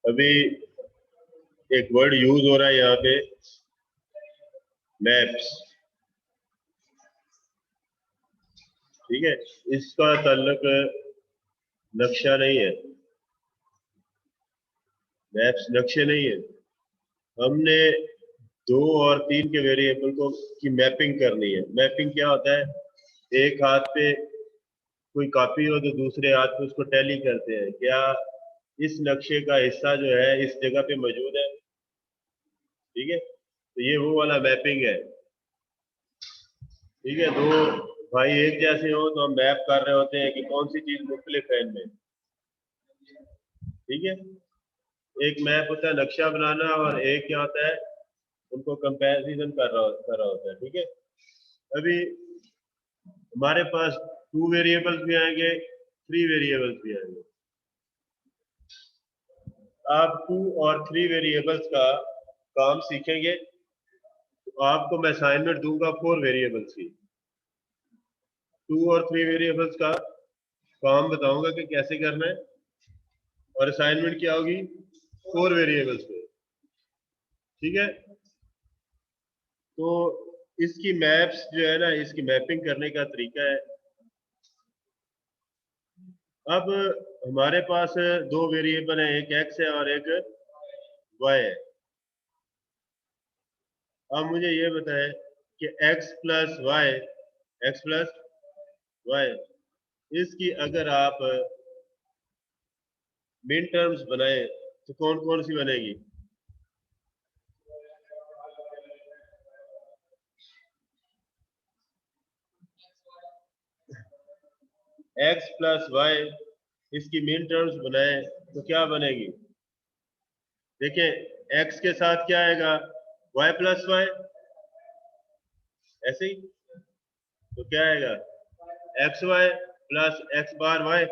अभी एक word use हो रहा है यहाँ पे, मैप्स। ठीक है, इसका ताल्लुक नक्शा नहीं है, मैप्स नक्शे नहीं है। हमने 2 और 3 के वेरिएबल को की मैपिंग करनी है। मैपिंग क्या होता है, एक हाथ पे कोई कॉपी हो तो दूसरे हाथ पे उसको टैली करते हैं, क्या इस नक्शे का हिस्सा जो है इस जगह पे मौजूद है। ठीक है, तो ये वो वाला मैपिंग है। ठीक है, दो भाई एक जैसे हो तो हम मैप कर रहे होते हैं कि कौन सी चीज मुख्तलिफ है इनमें। ठीक है, एक मैप होता है नक्शा बनाना, और एक क्या होता है, उनको कंपैरिजन कर रहा होता है। ठीक है, अभी हमारे पास 2 वेरिएबल्स भी आएंगे, 3 वेरिएबल्स भी आएंगे। आप 2 और 3 वेरिएबल्स का काम सीखेंगे तो आपको मैं असाइनमेंट दूंगा 4 वेरिएबल्स की। 2 और 3 वेरिएबल्स का काम बताऊंगा कि कैसे करना है, और असाइनमेंट क्या होगी 4 वेरिएबल्स पे। ठीक है, तो इसकी मैप्स जो है ना, इसकी मैपिंग करने का तरीका है। अब हमारे पास 2 वेरिएबल है, एक एक्स है और एक वाई है। अब मुझे ये बताएं कि एक्स प्लस वाई, इसकी अगर आप मिन टर्म्स बनाए तो कौन कौन सी बनेगी। एक्स प्लस वाई, इसकी मिन टर्म्स बनाए तो क्या बनेगी। देखिए एक्स के साथ क्या आएगा, वाई प्लस वाई, ऐसे ही। तो क्या आएगा, x Y plus x bar Y,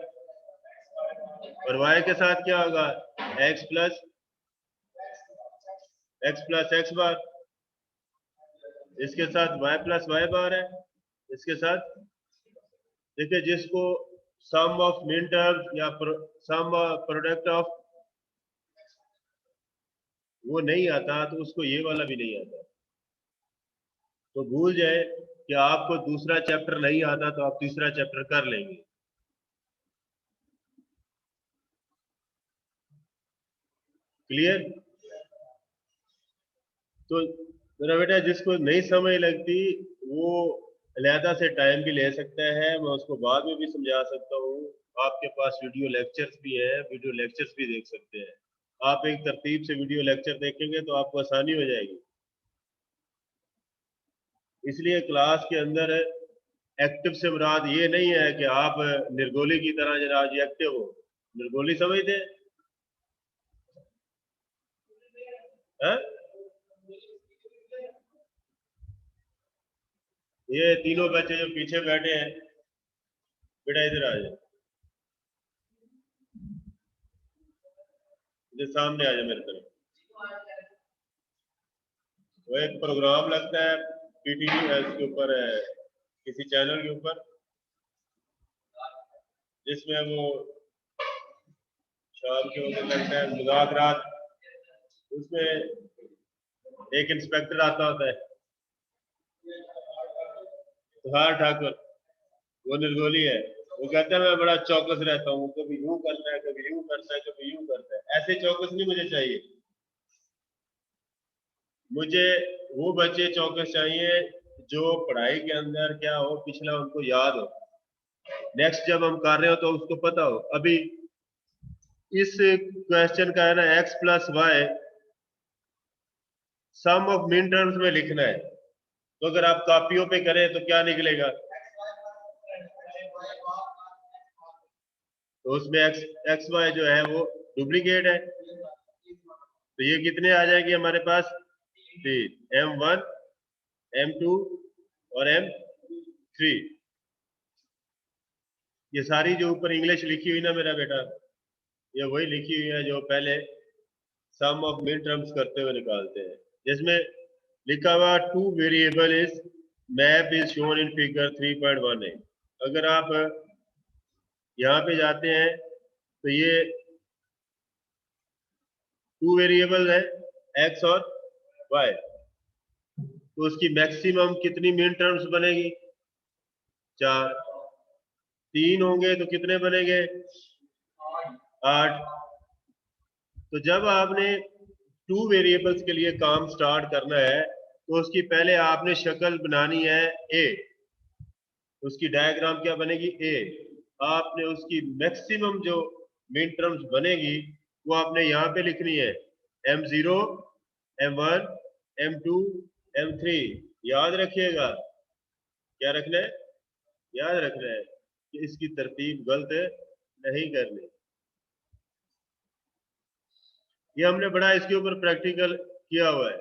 और वाई के साथ क्या होगा, एक्स प्लस एक्स बार। इसके साथ वाई प्लस वाई बार है, इसके साथ। देखिए जिसको सम ऑफ मिन टर्म्स या सम प्रोडक्ट ऑफ वो नहीं आता तो उसको ये वाला भी नहीं आता। तो भूल जाए कि आपको दूसरा चैप्टर नहीं आता तो आप तीसरा चैप्टर कर लेंगे। क्लियर। तो मेरा बेटा जिसको नहीं समझ लगती वो अलहदा से टाइम भी ले सकता है, मैं उसको बाद में भी समझा सकता हूँ। आपके पास वीडियो लेक्चर्स भी है, वीडियो लेक्चर्स भी देख सकते हैं। आप एक तरतीब से वीडियो लेक्चर देखेंगे तो आपको आसानी हो जाएगी। इसलिए क्लास के अंदर एक्टिव से मुराद ये नहीं है कि आप निर्गोली की तरह जनाब एक्टिव हो। निर्गोली समझते हैं? ये तीनों बच्चे जो पीछे बैठे हैं, बेटा इधर आ जाए, इधर सामने आ जाए मेरे तरफ। वो एक प्रोग्राम लगता है पीटीवी के ऊपर, किसी चैनल के ऊपर, जिसमें वो शाम के वक्त लगता है मुज़ाकरात। उसमें एक इंस्पेक्टर आता होता है, तुषार ठाकुर, वो निर्गोली है। वो कहता है मैं बड़ा चौकस रहता हूँ, कभी यूं करता है, कभी यूं करता है, कभी यूं करता है। ऐसे चौकस नहीं मुझे चाहिए, मुझे वो बच्चे चौकस चाहिए जो पढ़ाई के अंदर क्या हो पिछला उनको याद हो, नेक्स्ट जब हम कर रहे हो तो उसको पता हो। अभी इस क्वेश्चन का है ना, x plus y sum of min terms में लिखना है, तो अगर आप कॉपियों पे करें तो क्या निकलेगा, तो उसमें एक्स वाई जो है वो डुप्लीकेट है। तो ये कितने आ जाएंगे हमारे पास, 3, M1 M2 और M3। ये सारी जो ऊपर इंग्लिश लिखी हुई ना मेरा बेटा, ये वही लिखी हुई है जो पहले सम ऑफ मिन टर्म्स करते हुए निकालते हैं, जिसमें लिखा हुआ 2 variable is map is shown in figure 3.18। अगर आप यहाँ पे जाते हैं तो ये 2 वेरिएबल है x और y, तो उसकी मैक्सिमम कितनी मिन टर्म्स बनेगी? 4। 3 होंगे तो कितने बनेंगे? 8। तो जब आपने 2 वेरिएबल्स के लिए काम स्टार्ट करना है तो उसकी पहले आपने शक्ल बनानी है ए, उसकी डायग्राम क्या बनेगी? ए। आपने उसकी मैक्सिमम जो मिन टर्म्स बनेगी वो आपने यहाँ पे लिखनी है, M0, M1, M2, M3। याद रखिएगा, क्या रखना है? याद रखना है कि इसकी तरतीब गलत नहीं करनी। ये हमने बड़ा इसके ऊपर प्रैक्टिकल किया हुआ है,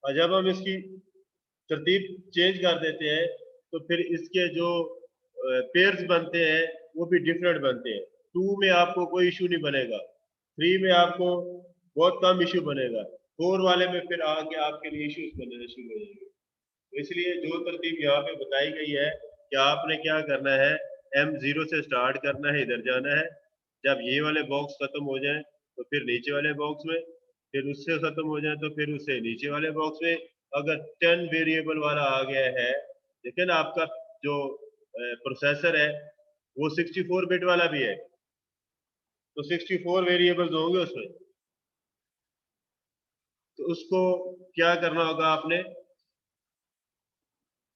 और जब हम इसकी तरतीब चेंज कर देते हैं तो फिर इसके जो पेयर्स बनते हैं वो भी डिफरेंट बनते हैं। 2 में आपको कोई इशू नहीं बनेगा, 3 में आपको बहुत कम इशू बनेगा, 4 वाले में फिर आगे आपके लिए इश्यूज बनने शुरू हो जाएंगे। तो इसलिए जो तरतीब यहाँ पे बताई गई है कि आपने क्या करना है, M0 से स्टार्ट करना है, इधर जाना है, जब ये वाले बॉक्स खत्म हो जाए तो फिर नीचे वाले बॉक्स में, फिर उससे खत्म हो जाए तो फिर उससे नीचे वाले बॉक्स में। अगर 10 वेरिएबल वाला आ गया है, लेकिन आपका जो प्रोसेसर है वो 64 बिट वाला भी है, तो 64 वेरिएबल्स होंगे उसमें, तो उसको क्या करना होगा आपने,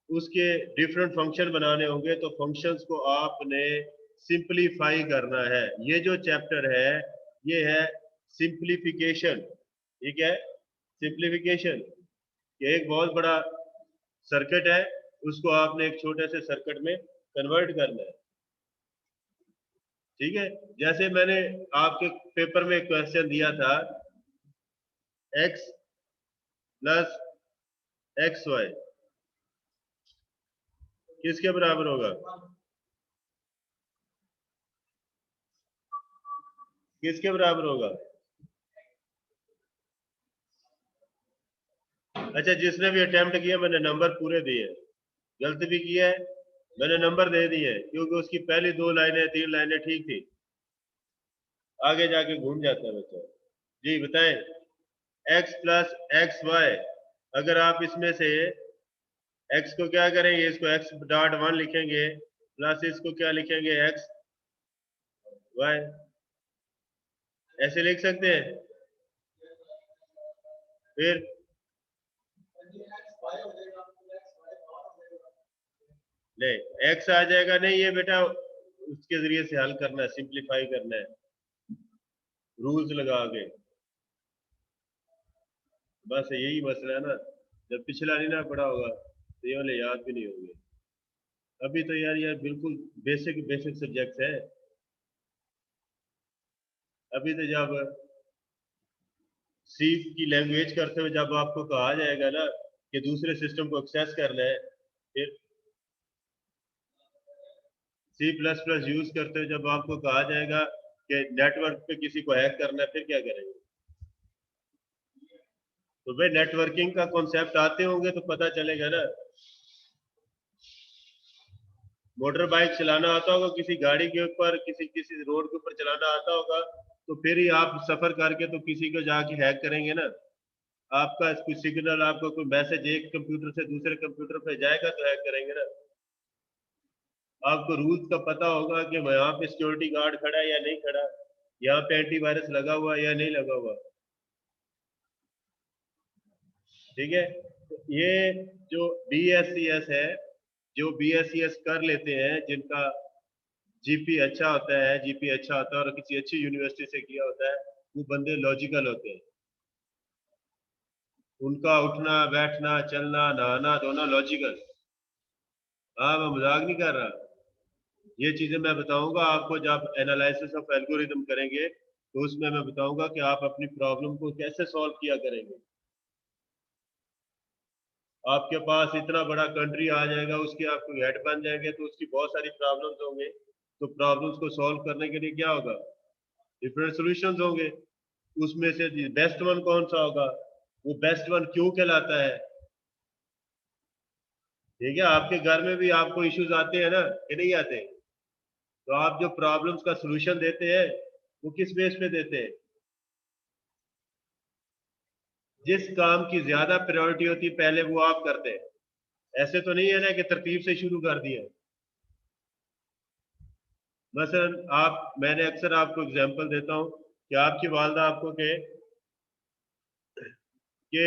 उसके डिफरेंट फंक्शन बनाने होंगे, तो फंक्शंस को आपने सिंपलीफाई करना है। ये जो चैप्टर है ये है सिंपलीफिकेशन। ठीक है, सिंपलीफिकेशन, ये एक बहुत बड़ा सर्किट है, उसको आपने एक छोटे से सर्किट में कन्वर्ट करना है। ठीक है, जैसे मैंने आपके पेपर में क्वेश्चन दिया था, x प्लस एक्स वाई किसके बराबर होगा? किसके बराबर होगा? अच्छा, जिसने भी अटेम्प्ट किया मैंने नंबर पूरे दिए, गलत भी किया है मैंने नंबर दे दिए, क्योंकि उसकी पहली 2 लाइनें 3 लाइनें ठीक थी, आगे जाके घूम जाता है बच्चा। जी बताएं, x प्लस एक्स वाई, अगर आप इसमें से x को क्या करेंगे, इसको x डॉट 1 लिखेंगे, प्लस इसको क्या लिखेंगे, x वाई, ऐसे लिख सकते हैं। फिर नहीं, x आ जाएगा नहीं, ये बेटा उसके जरिए से हल करना है, सिंप्लीफाई करना है रूल्स लगा के, बस यही मसला है ना। जब पिछला नहीं ना पढ़ा होगा तो ये वाले याद भी नहीं होंगे। अभी तो यार बिल्कुल बेसिक बेसिक सब्जेक्ट है। अभी तो जब सी की लैंग्वेज करते हुए जब आपको कहा जाएगा ना कि दूसरे सिस्टम को एक्सेस करना है, फिर सी प्लस प्लस यूज करते हुए जब आपको कहा जाएगा कि नेटवर्क पे किसी को हैक करना है, फिर क्या करेंगे? तो भाई नेटवर्किंग का कॉन्सेप्ट आते होंगे तो पता चलेगा ना। मोटर बाइक चलाना आता होगा, किसी गाड़ी के ऊपर, किसी किसी रोड के ऊपर चलाना आता होगा, तो फिर ही आप सफर करके तो किसी को जाके हैक करेंगे ना। आपका कोई सिग्नल, आपका कोई मैसेज एक कंप्यूटर से दूसरे कंप्यूटर पे जाएगा तो हैक करेंगे ना। आपको रूल्स का पता होगा कि यहाँ पे सिक्योरिटी गार्ड खड़ा है या नहीं खड़ा, यहाँ पे एंटीवायरस लगा हुआ है या नहीं लगा हुआ। ठीक है, तो ये जो BSCS है, जो BSCS कर लेते हैं, जिनका जीपी अच्छा होता है, जीपी अच्छा होता है और किसी अच्छी यूनिवर्सिटी से किया होता है, वो बंदे लॉजिकल होते हैं, उनका उठना बैठना चलना नहाना धोना लॉजिकल। हाँ, मैं मजाक नहीं कर रहा, ये चीजें मैं बताऊंगा आपको जब एनालिसिस ऑफ एल्गोरिथम करेंगे, तो उसमें मैं बताऊंगा कि आप अपनी प्रॉब्लम को कैसे सॉल्व किया करेंगे। आपके पास इतना बड़ा कंट्री आ जाएगा, उसके आपको हेड बन जाएंगे, तो उसकी बहुत सारी प्रॉब्लम्स होंगे, तो प्रॉब्लम्स को सॉल्व करने के लिए क्या होगा, डिफरेंट सॉल्यूशंस होंगे। उसमें से बेस्ट वन कौन सा होगा, वो बेस्ट वन क्यों कहलाता है। ठीक है, आपके घर में भी आपको इश्यूज आते हैं ना कि नहीं आते, तो आप जो प्रॉब्लम्स का सलूशन देते हैं वो किस बेस पे देते हैं, जिस काम की ज्यादा प्रायोरिटी होती है पहले वो आप करते हैं। ऐसे तो नहीं है ना कि तरतीब से शुरू कर दिया। मसलन मैंने अक्सर आपको एग्जांपल देता हूं कि आपकी वालदा आपको कहे कि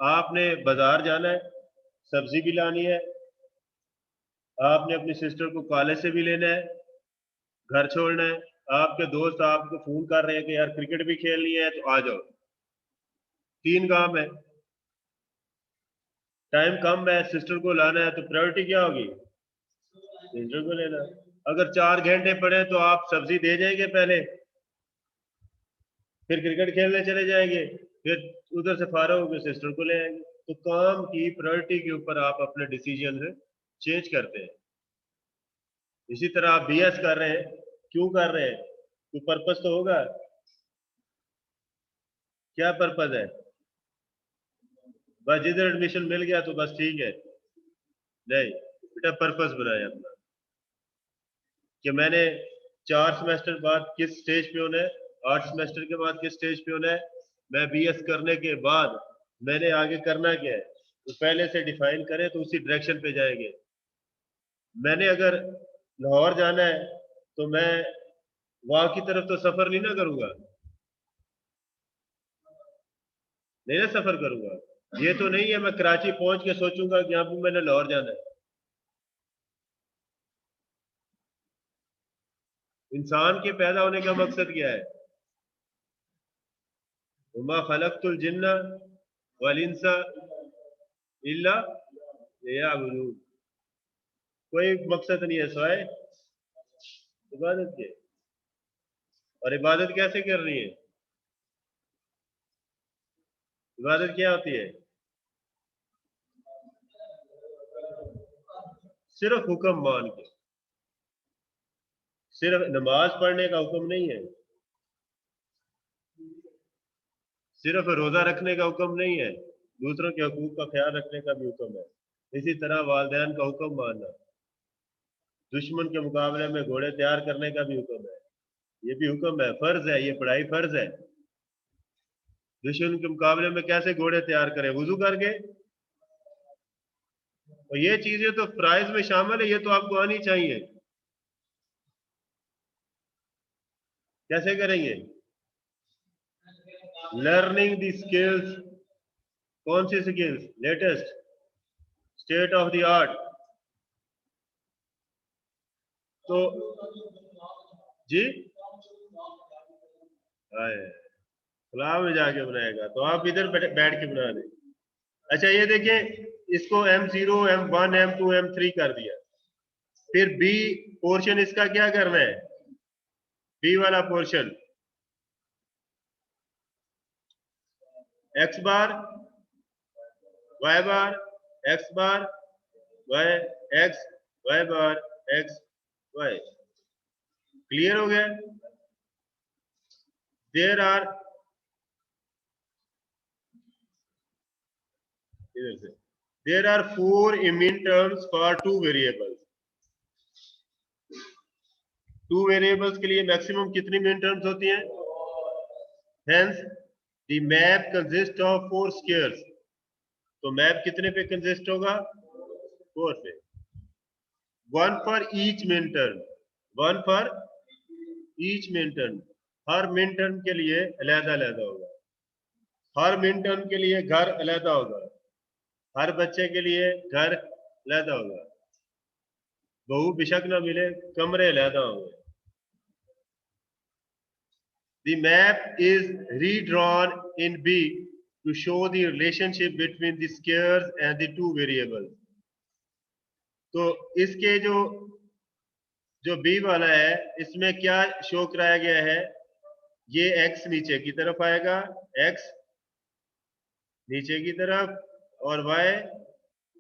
आपने बाजार जाना है, सब्जी भी लानी है, आपने अपनी सिस्टर को कॉलेज से भी लेना है, घर छोड़ना है, आपके दोस्त आपको फोन कर रहे हैं कि यार क्रिकेट भी खेलनी है तो आ जाओ। 3 काम है, टाइम कम है, सिस्टर को लाना है, तो प्रायोरिटी क्या होगी? सिस्टर को लेना। अगर 4 घंटे पड़े तो आप सब्जी दे जाएंगे पहले, फिर क्रिकेट खेलने चले जाएंगे, फिर उधर से फारा होकर सिस्टर को ले आएंगे। तो काम की प्रायोरिटी के ऊपर आप अपने डिसीजन चेंज करते हैं। इसी तरह आप बीएस कर रहे हैं, क्यों कर रहे हैं? कोई पर्पस तो होगा। क्या पर्पस है? बस जिधर एडमिशन मिल गया तो बस ठीक है? नहीं बेटा, पर्पस बनाए अपना कि मैंने 4 सेमेस्टर बाद किस स्टेज पे होना है, 8 सेमेस्टर के बाद किस स्टेज पे होना है, मैं बीएस करने के बाद मैंने आगे करना क्या है, तो पहले से डिफाइन करें तो उसी डायरेक्शन पे जाएंगे। मैंने अगर लाहौर जाना है तो मैं वहां की तरफ तो सफर नहीं ना करूंगा, नहीं ना सफर करूंगा। ये तो नहीं है मैं कराची पहुंच के सोचूंगा कि यहाँ पे मैंने लाहौर जाना है। इंसान के पैदा होने का मकसद क्या है? वमा खलक़तुल जिन्ना वल इंसा इल्ला लियअबुदून। कोई मकसद नहीं है सिवाय इबादत के। और इबादत कैसे करनी है? इबादत क्या होती है? सिर्फ हुक्म मान के। सिर्फ नमाज पढ़ने का हुक्म नहीं है, सिर्फ रोजा रखने का हुक्म नहीं है, दूसरों के हकूक का ख्याल रखने का भी हुक्म है। इसी तरह वालिदैन का हुक्म मानना, दुश्मन के मुकाबले में घोड़े तैयार करने का भी हुक्म है। ये भी हुक्म है, फर्ज है, ये पढ़ाई फर्ज है। दुश्मन के मुकाबले में कैसे घोड़े तैयार करें? वुजू करके। और ये चीजें तो फ्राइज में शामिल है, ये तो आपको आनी चाहिए। कैसे करेंगे? Learning the skills. कौन सी skills? Latest, state of the art. तो जी क्लास में जाके बनाएगा तो आप इधर बैठ के बना दें। अच्छा ये देखिए, इसको M0 M1 M2 M3 कर दिया। फिर बी पोर्शन इसका क्या करना है? बी वाला portion x bar y bar x bar y x y bar x y. Clear हो गया? देर आर, इधर से, there are 4 min terms for 2 variables. 2 variables के लिए मैक्सिमम कितनी मीन टर्म्स होती हैं? Hence the map consist of 4 squares. तो मैप कितने पे कंसिस्ट होगा? 4 पे। 1 for each min term, 1 for each min term. हर मीन टर्म के लिए अलग अलग होगा, हर मीन टर्म के लिए घर अलग होगा, हर बच्चे के लिए घर अलग होगा। बहू बेशक ना मिले, कमरे अलग होंगे। The map is redrawn in B to show the relationship between the squares and the 2 variables. तो इसके जो जो बी वाला है इसमें क्या शो कराया गया है? ये x नीचे की तरफ आएगा, x नीचे की तरफ और y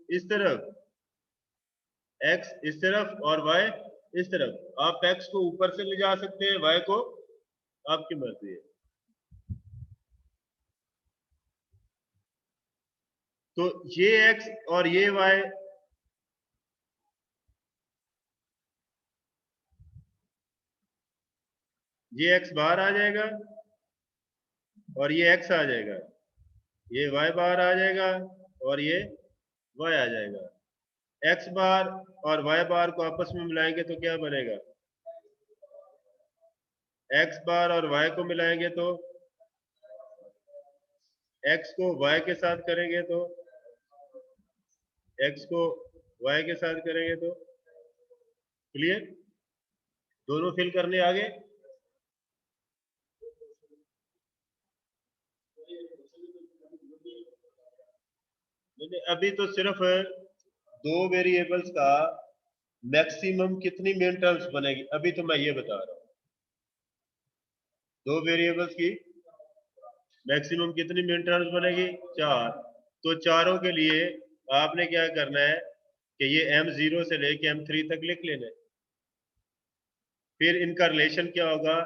इस तरफ, x इस तरफ और y इस तरफ। आप x को ऊपर से ले जा सकते हैं, y को आपकी मर्जी है। तो ये x और ये y, ये x बाहर आ जाएगा और ये x आ जाएगा, ये y बार आ जाएगा और ये y आ जाएगा। x बार और y बार को आपस में मिलाएंगे तो क्या बनेगा? x बार और y को मिलाएंगे तो x को y के साथ करेंगे तो x को y के साथ करेंगे तो क्लियर? दोनों फिल करने आगे। अभी तो सिर्फ दो वेरिएबल्स का मैक्सिमम कितनी मेन टर्म्स बनेगी अभी तो मैं ये बता रहा हूं। दो वेरिएबल्स की मैक्सिमम कितनी मेन टर्म्स बनेगी? 4। तो चारों के लिए आपने क्या करना है कि ये m0 से लेके m3 तक लिख लेना है। फिर इनका रिलेशन क्या होगा?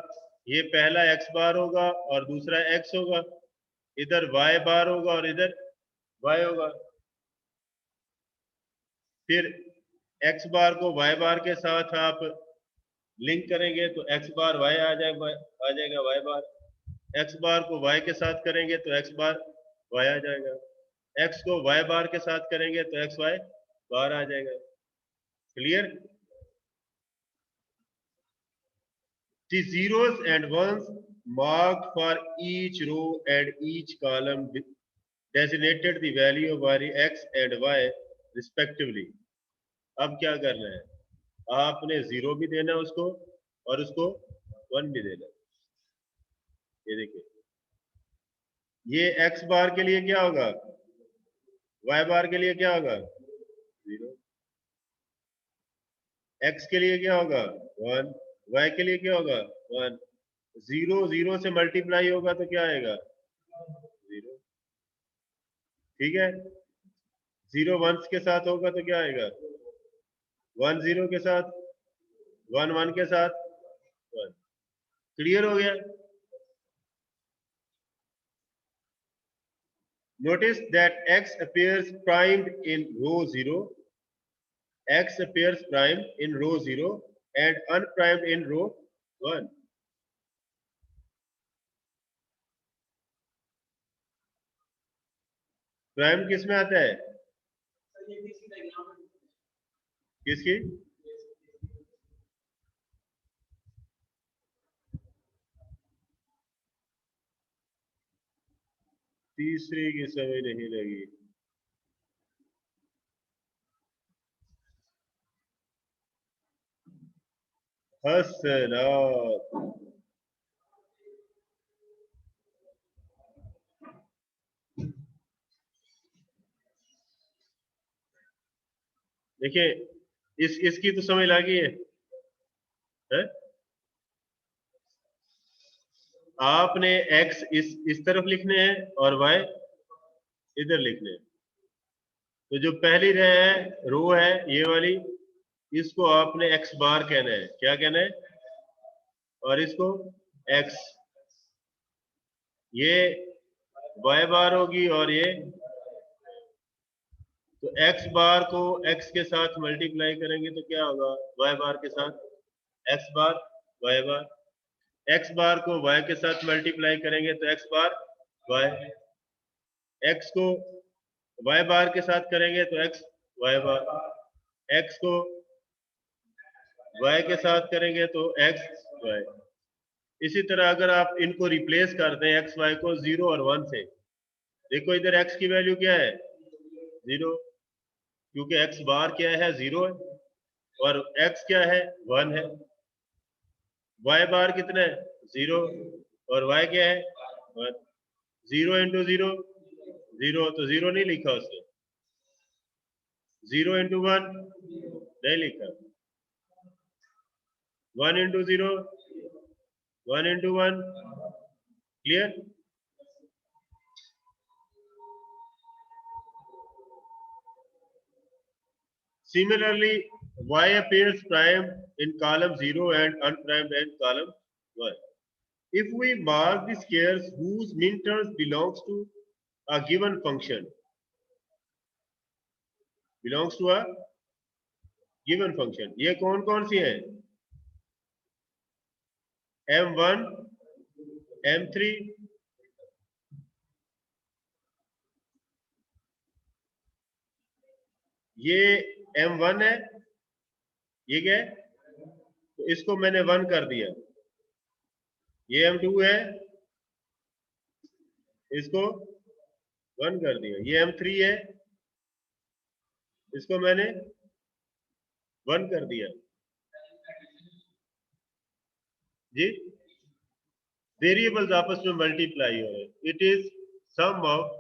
ये पहला x बार होगा और दूसरा x होगा, इधर y बार होगा और इधर y होगा। फिर x बार को y बार के साथ आप लिंक करेंगे तो x बार y आ जाएगा y बार। x बार को y के साथ करेंगे तो x बार y आ जाएगा। x को y बार के साथ करेंगे तो x y बार आ जाएगा। Clear? The zeros and ones marked for each row and each column designated the value of x and y respectively. अब क्या करना है? आपने 0 भी देना है उसको और उसको 1 भी देना है। ये देखिए, ये x बार के लिए क्या होगा? y बार के लिए क्या होगा? 0। x के लिए क्या होगा? 1। y के लिए क्या होगा? 1। 0 0 से मल्टीप्लाई होगा तो क्या आएगा? 0। ठीक है? 0 1 के साथ होगा तो क्या आएगा? 1 0 के साथ, 1 1 के साथ 1। क्लियर हो गया? Notice that x appears primed in row 0, x appears primed in row 0 and unprimed in row 1. Prime किस में आता है? किसकी? तीसरी की समझ नहीं लगी। हसनात। देखिए, इसकी तो समझ लगी है? आपने x इस तरफ लिखने हैं और y इधर लिखने हैं। तो जो पहली रो है ये वाली, इसको आपने x बार कहना है। क्या कहना है? और इसको x, ये y बार होगी और ये, तो x बार को x के साथ मल्टीप्लाई करेंगे तो क्या होगा? y बार के साथ x बार y बार। x बार को y के साथ मल्टीप्लाई करेंगे तो x बार y। x को y बार के साथ करेंगे तो x y बार। x को y के साथ करेंगे तो x y। इसी तरह अगर आप इनको रिप्लेस कर दें x y को 0 और 1 से, देखो इधर x की वैल्यू क्या है? 0, क्योंकि x बार क्या है? 0 है और x क्या है? 1 है। y बार कितना है? 0 और y क्या है? 1। 0 इंटू 0 0, तो 0 नहीं लिखा उसने। 0 इंटू 1 नहीं लिखा। 1 into 0 1 into 1। Clear? Similarly, y appears prime in column 0 and unprimed in column 1. If we mark the squares whose minterms belongs to a given function, ये कौन कौन सी है? m1 m3 ये M1 है, ये क्या है, तो इसको मैंने 1 कर दिया। ये M2 है, इसको 1 कर दिया। ये M3 है, इसको मैंने 1 कर दिया। जी, वेरिएबल्स आपस में मल्टीप्लाई हो रहे हैं। It is sum of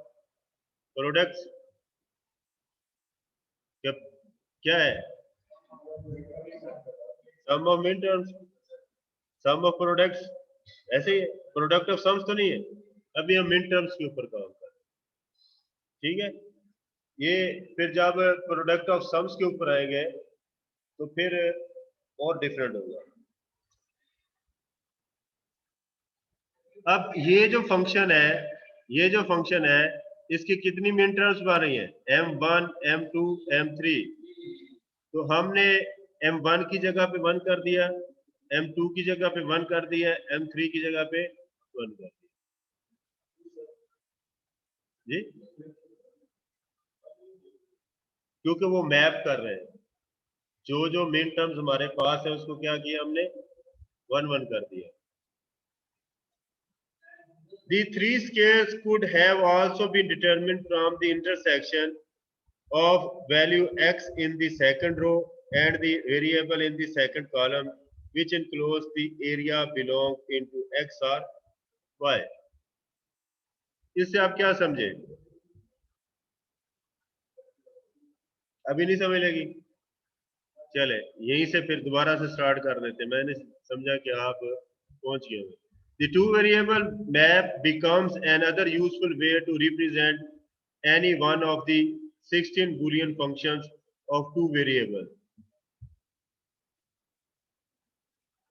products, क्या है, sum of min terms, sum of products. ऐसे ही प्रोडक्ट ऑफ सम्स तो नहीं है। अभी हम मिन टर्म्स के ऊपर काम कर रहे हैं, ठीक है। ये फिर जब प्रोडक्ट ऑफ सम्स के ऊपर आएंगे तो फिर और डिफरेंट होगा। अब ये जो फंक्शन है, ये जो फंक्शन है, इसकी कितनी मिन टर्म्स बन रही है, M1, M2, M3। तो हमने M1 की जगह पे 1 कर दिया, M2 की जगह पे 1 कर दिया, M3 की जगह पे 1 कर दिया। जी, क्योंकि वो मैप कर रहे हैं, जो जो मेन टर्म्स हमारे पास है उसको क्या किया हमने, 1 1 कर दिया। The three scales could have also been determined from the intersection of value x in the second row and the variable in the second column, which enclose the area belong into x or y। इससे आप क्या समझे, अभी नहीं समझ लगी? चले यहीं से फिर दोबारा से स्टार्ट कर देते। मैंने समझा कि आप पहुंच गए हो। The two variable map becomes another useful way to represent any one of the 16 Boolean functions of two variable।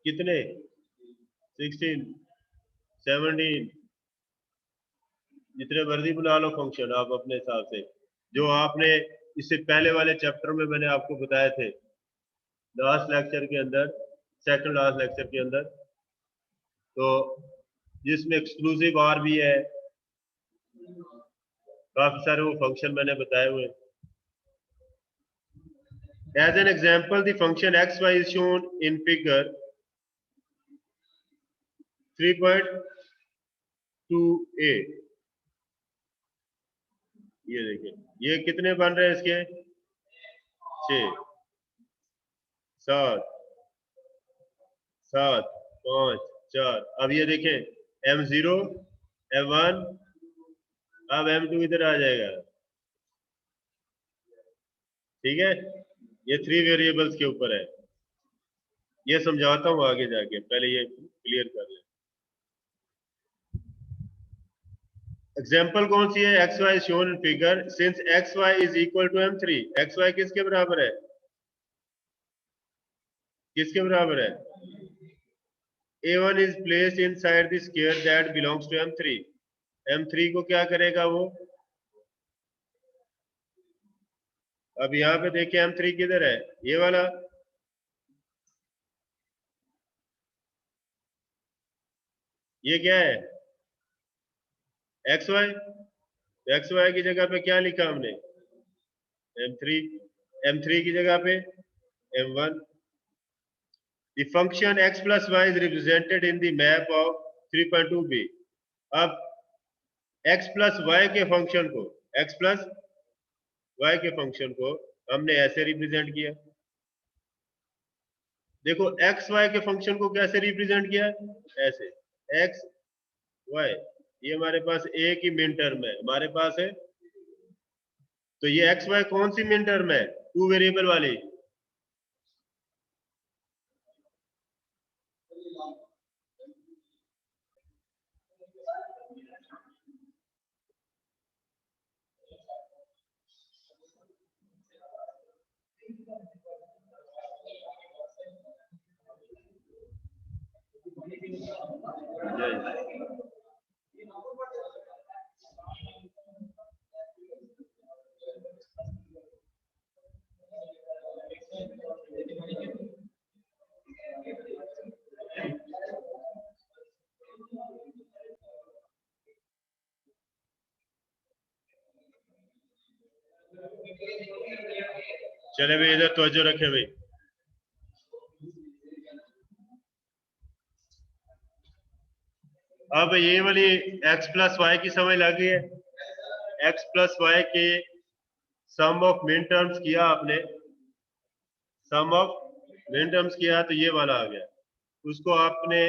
कितने, 16, 17, जितने मर्जी बुला लो फंक्शन आप अपने हिसाब से, जो आपने इससे पहले वाले चैप्टर में मैंने आपको बताए थे, लास्ट लेक्चर के अंदर, सेकंड लास्ट लेक्चर के अंदर, तो जिसमें एक्सक्लूसिव आर भी है, काफी सारे वो फंक्शन मैंने बताए हुए। As an example, the function xy is shown in figure 3.2a। ये देखिए, ये कितने बन रहे हैं इसके, 6, 7, 7, 5, 4। अब ये देखें M0, M1, अब M2 इधर आ जाएगा, ठीक है। ये 3 वेरिएबल्स के ऊपर है, ये समझाता हूँ आगे जाके, पहले ये क्लियर कर लें। एग्जाम्पल कौन सी है, x y shown in figure since x y is equal to M3। X y किसके बराबर है, किसके बराबर है, A1 is placed inside the square that belongs to M3। M3 को क्या करेगा वो, अब यहाँ पे देखिए M3 किधर है, ये वाला, ये क्या है, एक्स वाई। एक्स वाई की जगह पे क्या लिखा हमने, M3। M3 की जगह पे M1। The function x plus y is represented in the map of 3.2b। अब x plus y के फंक्शन को, x plus y के फंक्शन को हमने ऐसे रिप्रेजेंट किया। देखो x y के फंक्शन को कैसे रिप्रेजेंट किया, ऐसे x y, ये हमारे पास एक ही मिन टर्म है हमारे पास है, तो ये एक्स वाई कौन सी मिन टर्म है, 2 वेरिएबल वाली। चले भाई इधर तवज्जो रखे भाई। अब ये वाली x प्लस वाई की समझ लग गई है। x प्लस वाई के सम ऑफ मिन टर्म्स किया आपने, सम ऑफ मिन टर्म्स किया तो ये वाला आ गया, उसको आपने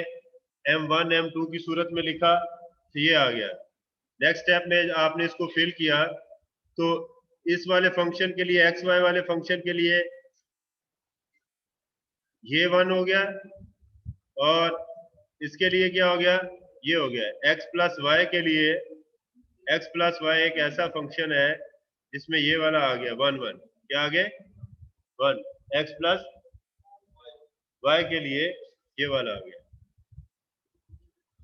m1 m2 की सूरत में लिखा तो ये आ गया। नेक्स्ट स्टेप में आपने इसको फिल किया तो इस वाले फंक्शन के लिए, एक्स वाई वाले फंक्शन के लिए ये 1 हो गया, और इसके लिए क्या हो गया, ये हो गया। x प्लस वाई के लिए, x प्लस वाई एक ऐसा फंक्शन है जिसमें ये वाला आ गया 1 1, क्या आ गया 1, x प्लस वाई के लिए ये वाला आ गया।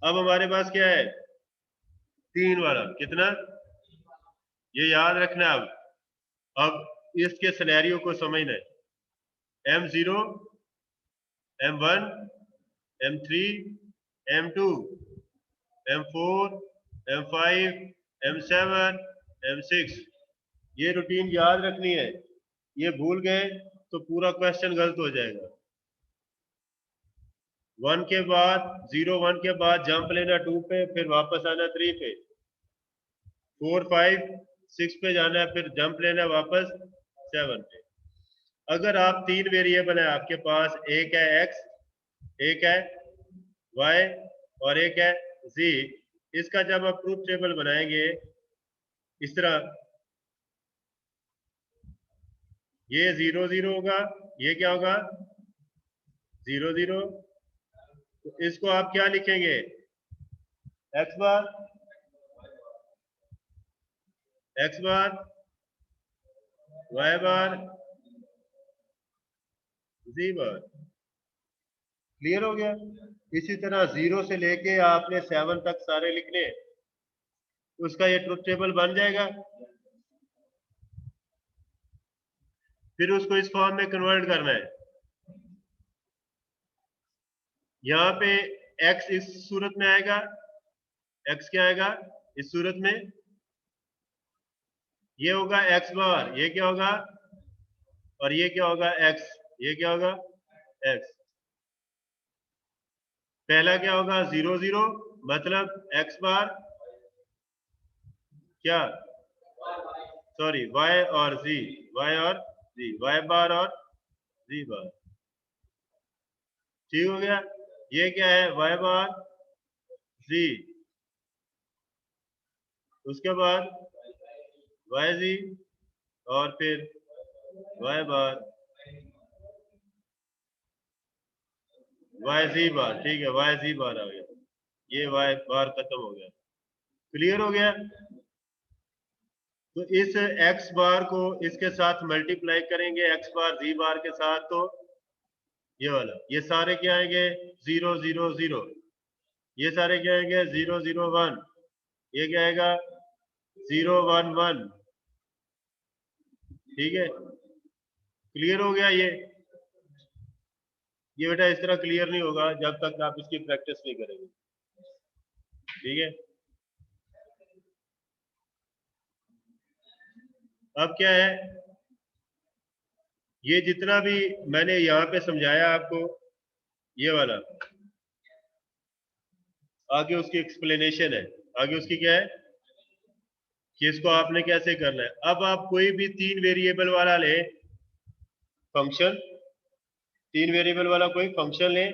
अब हमारे पास क्या है, 3 वाला, कितना, ये याद रखना। अब इसके सिनेरियो को समझना है। m0, m1, m3, m2, m4, m5, m7, m6, ये रूटीन याद रखनी है। ये भूल गए तो पूरा क्वेश्चन गलत हो जाएगा। 1 के बाद 0 1 के बाद जंप लेना 2 पे, फिर वापस आना 3 पे, 4 5 6 पे जाना है, फिर जंप लेना वापस 7 पे। अगर आप 3 वेरिएबल है आपके पास, एक है x, एक है y और एक है z, इसका जब आप ट्रूथ टेबल बनाएंगे इस तरह, ये 0 0 होगा, ये क्या होगा 0 0, तो इसको आप क्या लिखेंगे, x बार, x बार, y बार, z बार। क्लियर हो गया। इसी तरह 0 से लेके आपने 7 तक सारे लिखने, उसका ये ट्रुथ टेबल बन जाएगा। फिर उसको इस फॉर्म में कन्वर्ट करना है। यहाँ पे x इस सूरत में आएगा, x क्या आएगा इस सूरत में, ये होगा x बार, ये क्या होगा, और ये क्या होगा x, ये क्या होगा x। पहला क्या होगा 0 0, मतलब x बार क्या, सॉरी y और z, y और z, y बार और z बार। ठीक हो गया। ये क्या है y बार z, उसके बाद y z, और फिर y बार y z बार। ठीक है, y z बार आ गया, ये y बार खत्म हो गया। क्लियर हो गया। तो इस x बार को इसके साथ मल्टीप्लाई करेंगे x बार z बार के साथ, तो ये वाला, ये सारे क्या आएंगे 0 0 0, ये सारे क्या आएंगे 0 0 1, ये क्या आएगा 0 1 1। ठीक है, क्लियर हो गया। ये बेटा इस तरह क्लियर नहीं होगा जब तक आप इसकी प्रैक्टिस नहीं करेंगे। ठीक है, अब क्या है, ये जितना भी मैंने यहाँ पे समझाया आपको, ये वाला आगे उसकी एक्सप्लेनेशन है, आगे उसकी क्या है कि इसको आपने कैसे करना है। अब आप कोई भी 3 वेरिएबल वाला ले फंक्शन, 3 वेरिएबल वाला कोई फंक्शन ले,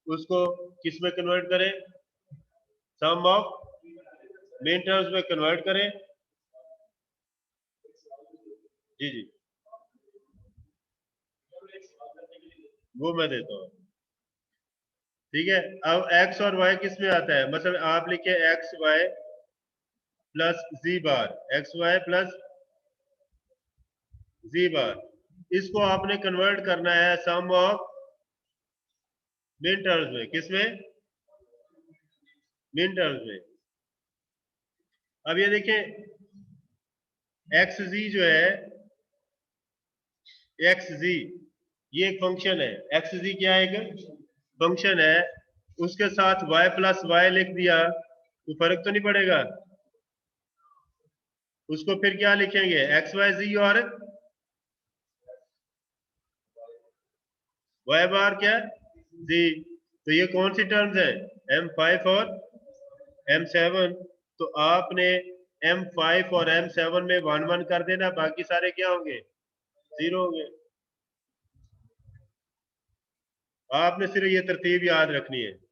उसको किस में कन्वर्ट करें, सम ऑफ मेन टर्म्स में कन्वर्ट करें। जी जी, वो मैं देता हूँ। ठीक है, अब x और y किस में आता है, मतलब आप लिखे एक्स वाई प्लस जी बार, एक्स वाई प्लस जी बार, इसको आपने कन्वर्ट करना है सम ऑफ मिन टर्म्स में, किसमें, मिन टर्म्स में। अब ये देखें एक्स जी जो है, एक्स जी ये एक फंक्शन है, एक्स जी क्या है, एक फंक्शन है, उसके साथ y प्लस वाई लिख दिया तो फर्क तो नहीं पड़ेगा। उसको फिर क्या लिखेंगे एक्स वाई जी और वाई बार क्या है? जी। तो ये कौन सी टर्म्स है? M5 और M7। तो आपने M5 और M7 में 1 1 कर देना, बाकी सारे क्या होंगे? 0 होंगे। आपने सिर्फ ये तरतीब याद रखनी है।